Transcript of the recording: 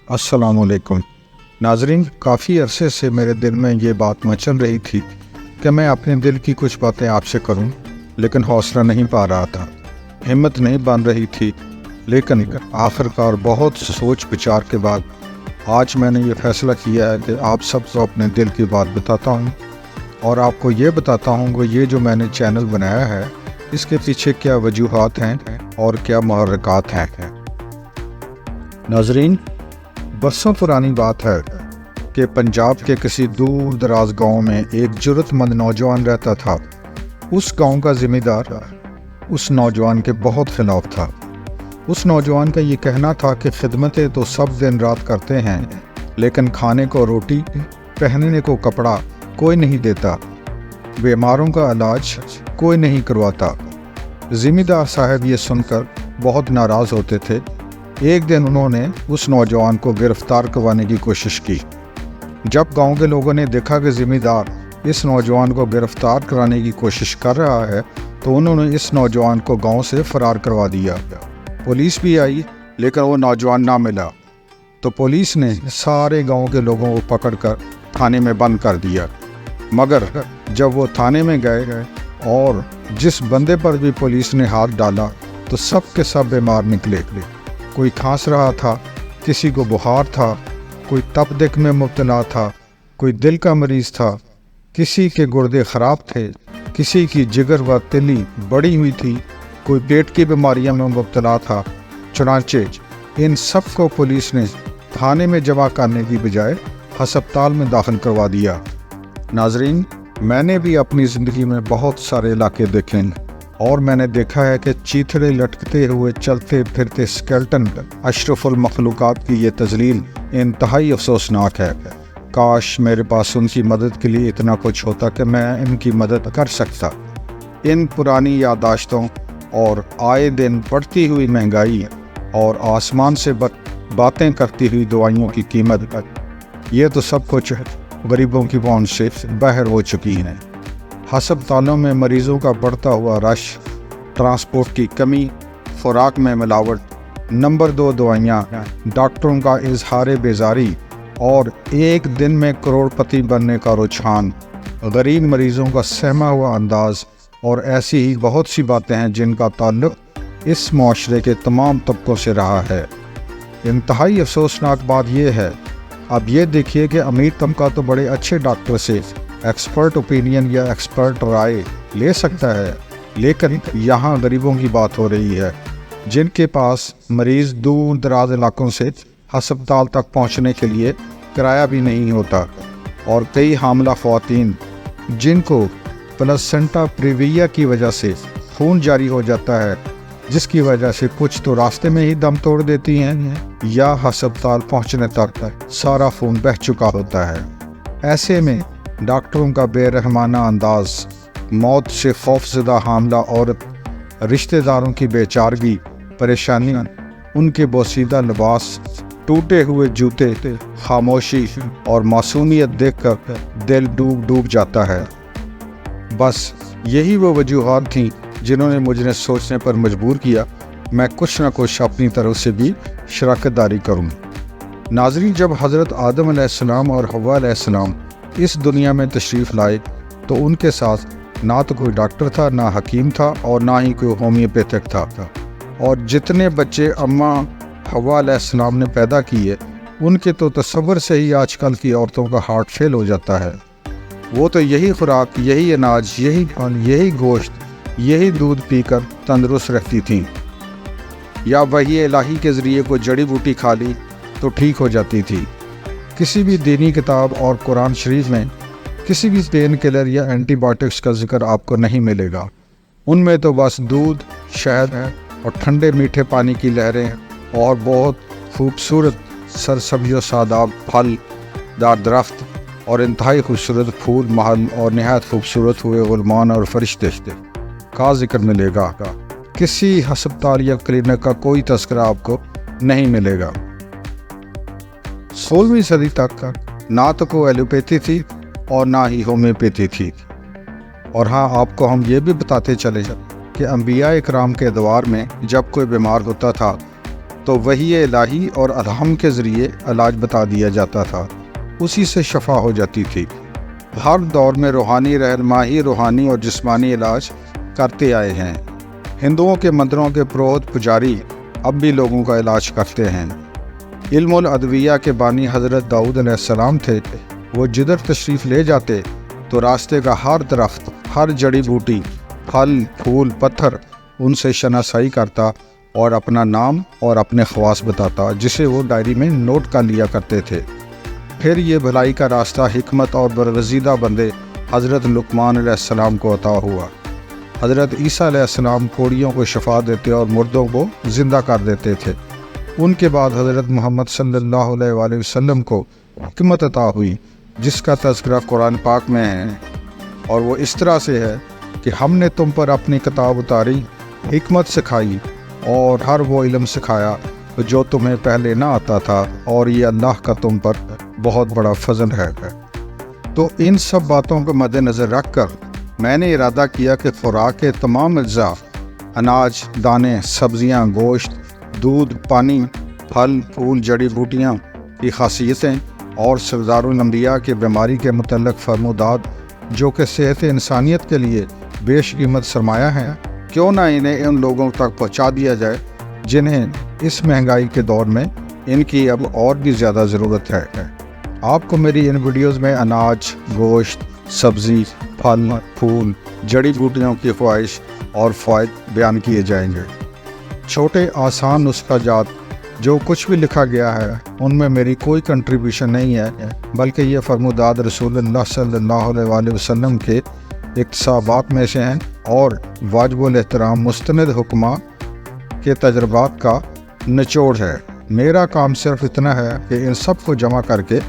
अस्सलाम वालेकुम नाजरीन, काफ़ी अरसे से मेरे दिल में ये बात मचल रही थी कि मैं अपने दिल की कुछ बातें आपसे करूं, लेकिन हौसला नहीं पा रहा था, हिम्मत नहीं बन रही थी। लेकिन आखिरकार बहुत सोच विचार के बाद आज मैंने ये फ़ैसला किया है कि आप सबको अपने दिल की बात बताता हूँ और आपको ये बताता हूँ कि ये जो मैंने चैनल बनाया है इसके पीछे क्या वजूहात हैं और क्या मुहर्रिकात हैं। नाजरीन, बरसों पुरानी बात है कि पंजाब के किसी दूर दराज गांव में एक जुर्रतमंद नौजवान रहता था। उस गांव का ज़िम्मेदार उस नौजवान के बहुत खिलाफ था। उस नौजवान का ये कहना था कि खिदमतें तो सब दिन रात करते हैं, लेकिन खाने को रोटी, पहनने को कपड़ा कोई नहीं देता, बीमारों का इलाज कोई नहीं करवाता। ज़िम्मेदार साहब ये सुनकर बहुत नाराज़ होते थे। एक दिन उन्होंने उस नौजवान को गिरफ्तार करवाने की कोशिश की। जब गांव के लोगों ने देखा कि ज़िम्मेदार इस नौजवान को गिरफ्तार कराने की कोशिश कर रहा है, तो उन्होंने इस नौजवान को गांव से फरार करवा दिया। पुलिस भी आई, लेकिन वो नौजवान ना मिला, तो पुलिस ने सारे गांव के लोगों को पकड़कर थाने में बंद कर दिया। मगर जब वो थाने में गए और जिस बंदे पर भी पुलिस ने हाथ डाला, तो सब के सब बीमार निकले। कोई खांस रहा था, किसी को बुखार था, कोई तपदिक में मुब्तला था, कोई दिल का मरीज़ था, किसी के गुर्दे ख़राब थे, किसी की जिगर व तिल्ली बड़ी हुई थी, कोई पेट की बीमारियों में मुब्तला था। चुनांचे इन सब को पुलिस ने थाने में जमा करने की बजाय हस्पताल में दाखिल करवा दिया। नाजरीन, मैंने भी अपनी ज़िंदगी में बहुत सारे इलाके देखे हैं और मैंने देखा है कि चीथड़े लटकते हुए चलते फिरते स्केल्टन अशरफुल मखलूक़ात की ये तजलील इंतहाई अफसोसनाक है। काश मेरे पास उनकी मदद के लिए इतना कुछ होता कि मैं इनकी मदद कर सकता। इन पुरानी याददाश्तों और आए दिन बढ़ती हुई महंगाई और आसमान से बातें करती हुई दवाइयों की कीमत, ये तो सब कुछ गरीबों की पहुंच से बाहर हो चुकी हैं। हस्पतालों में मरीज़ों का बढ़ता हुआ रश, ट्रांसपोर्ट की कमी, खुराक में मिलावट, नंबर 2 दवाइयाँ, डॉक्टरों का इजहार बेजारी और एक दिन में करोड़पति बनने का रुझान, गरीब मरीज़ों का सहमा हुआ अंदाज़ और ऐसी ही बहुत सी बातें हैं जिनका ताल्लुक़ इस माशरे के तमाम तबकों से रहा है। इंतहाई अफसोसनाक बात यह है, अब ये देखिए कि अमीर तबका तो बड़े अच्छे डॉक्टर से एक्सपर्ट ओपिनियन या एक्सपर्ट राय ले सकता है, लेकिन यहाँ गरीबों की बात हो रही है जिनके पास मरीज़ दूर दराज इलाकों से हस्पताल तक पहुँचने के लिए किराया भी नहीं होता, और कई हामला ख़वातीन जिनको प्लेसेंटा प्रीविया की वजह से खून जारी हो जाता है, जिसकी वजह से कुछ तो रास्ते में ही दम तोड़ देती हैं या हस्पताल पहुंचने तक सारा खून बह चुका होता है। ऐसे में डॉक्टरों का बेरहमाना अंदाज, मौत से खौफज़दा हामला औरत, रिश्तेदारों की बेचारगी, परेशानी, उनके बोसीदा लिबास, टूटे हुए जूते, खामोशी और मासूमियत देखकर दिल डूब जाता है। बस यही वो वजूहात थीं जिन्होंने मुझे सोचने पर मजबूर किया मैं कुछ न कुछ अपनी तरफ से भी शराकतदारी करूँ। नाज़रीन, जब हज़रत आदम अलैहिस्सलाम और हव्वा अलैहिस्सलाम इस दुनिया में तशरीफ़ लाए, तो उनके साथ ना तो कोई डॉक्टर था, ना हकीम था और ना ही कोई होम्योपैथिक था। और जितने बच्चे अम्मा हव्वा अलैहिस्सलाम ने पैदा किए, उनके तो तसव्वुर से ही आजकल की औरतों का हार्ट फेल हो जाता है। वो तो यही खुराक, यही अनाज, यही फल, यही गोश्त, यही दूध पीकर तंदुरुस्त रहती थीं, या वही इलाही के ज़रिए कोई जड़ी बूटी खा ली तो ठीक हो जाती थी। किसी भी दीनी किताब और कुरान शरीफ में किसी भी पेन किलर या एंटीबायोटिक्स का जिक्र आपको नहीं मिलेगा। उनमें तो बस दूध, शहद और ठंडे मीठे पानी की लहरें और बहुत खूबसूरत सरसब्ज़ सादाब फलदार दरख्त और इंतहाई खूबसूरत फूल महल और नहायत खूबसूरत हुए गुलमान और फरिश्ते का जिक्र मिलेगा। किसी हस्पताल या क्लिनिक का कोई तज़किरा आपको नहीं मिलेगा। 16वीं सदी तक ना तो कोई एलोपैथी थी और ना ही होम्योपैथी थी। और हाँ, आपको हम ये भी बताते चले कि अंबिया इकराम के दौर में जब कोई बीमार होता था تو وحی الہی اور الہم کے ذریعے علاج بتا دیا جاتا تھا، اسی سے شفا ہو جاتی تھی۔ ہر دور میں روحانی رہنمائی روحانی اور جسمانی علاج کرتے آئے ہیں۔ ہندوؤں کے مندروں کے پروہت پجاری اب بھی لوگوں کا علاج کرتے ہیں۔ علم الادویہ کے بانی حضرت داؤد علیہ السلام تھے۔ وہ جدھر تشریف لے جاتے تو راستے کا ہر درخت، ہر جڑی بوٹی، پھل، پھول، پتھر ان سے شناسائی کرتا اور اپنا نام اور اپنے خواص بتاتا، جسے وہ ڈائری میں نوٹ کر لیا کرتے تھے۔ پھر یہ بھلائی کا راستہ حکمت اور برگزیدہ بندے حضرت لقمان علیہ السلام کو عطا ہوا۔ حضرت عیسیٰ علیہ السلام کوڑیوں کو شفا دیتے اور مردوں کو زندہ کر دیتے تھے۔ ان کے بعد حضرت محمد صلی اللہ علیہ وآلہ وسلم کو حکمت عطا ہوئی، جس کا تذکرہ قرآن پاک میں ہے، اور وہ اس طرح سے ہے کہ ہم نے تم پر اپنی کتاب اتاری، حکمت سکھائی اور ہر وہ علم سکھایا جو تمہیں پہلے نہ آتا تھا، اور یہ اللہ کا تم پر بہت بڑا فضل ہے۔ تو ان سب باتوں کو مد نظر رکھ کر میں نے ارادہ کیا کہ خوراک کے تمام اجزاء، اناج، دانے، سبزیاں، گوشت، دودھ، پانی، پھل، پھول، جڑی بوٹیاں کی خاصیتیں اور سردار الانبیاء کے بیماری کے متعلق فرمودات، جو کہ صحت انسانیت کے لیے بیش قیمت سرمایہ ہیں، کیوں نہ انہیں ان لوگوں تک پہنچا دیا جائے جنہیں اس مہنگائی کے دور میں ان کی اب اور بھی زیادہ ضرورت ہے۔ آپ کو میری ان ویڈیوز میں اناج، گوشت، سبزی، پھل، پھول، جڑی بوٹیوں کی خواہش اور فوائد بیان کیے جائیں گے۔ چھوٹے آسان نسخہ جات جو کچھ بھی لکھا گیا ہے ان میں میری کوئی کنٹریبیوشن نہیں ہے، بلکہ یہ فرمودات رسول اللہ صلی اللہ علیہ وآلہ وسلم کے اقتصابات میں سے ہیں اور واجب الاحترام مستند حکماء کے تجربات کا نچوڑ ہے۔ میرا کام صرف اتنا ہے کہ ان سب کو جمع کر کے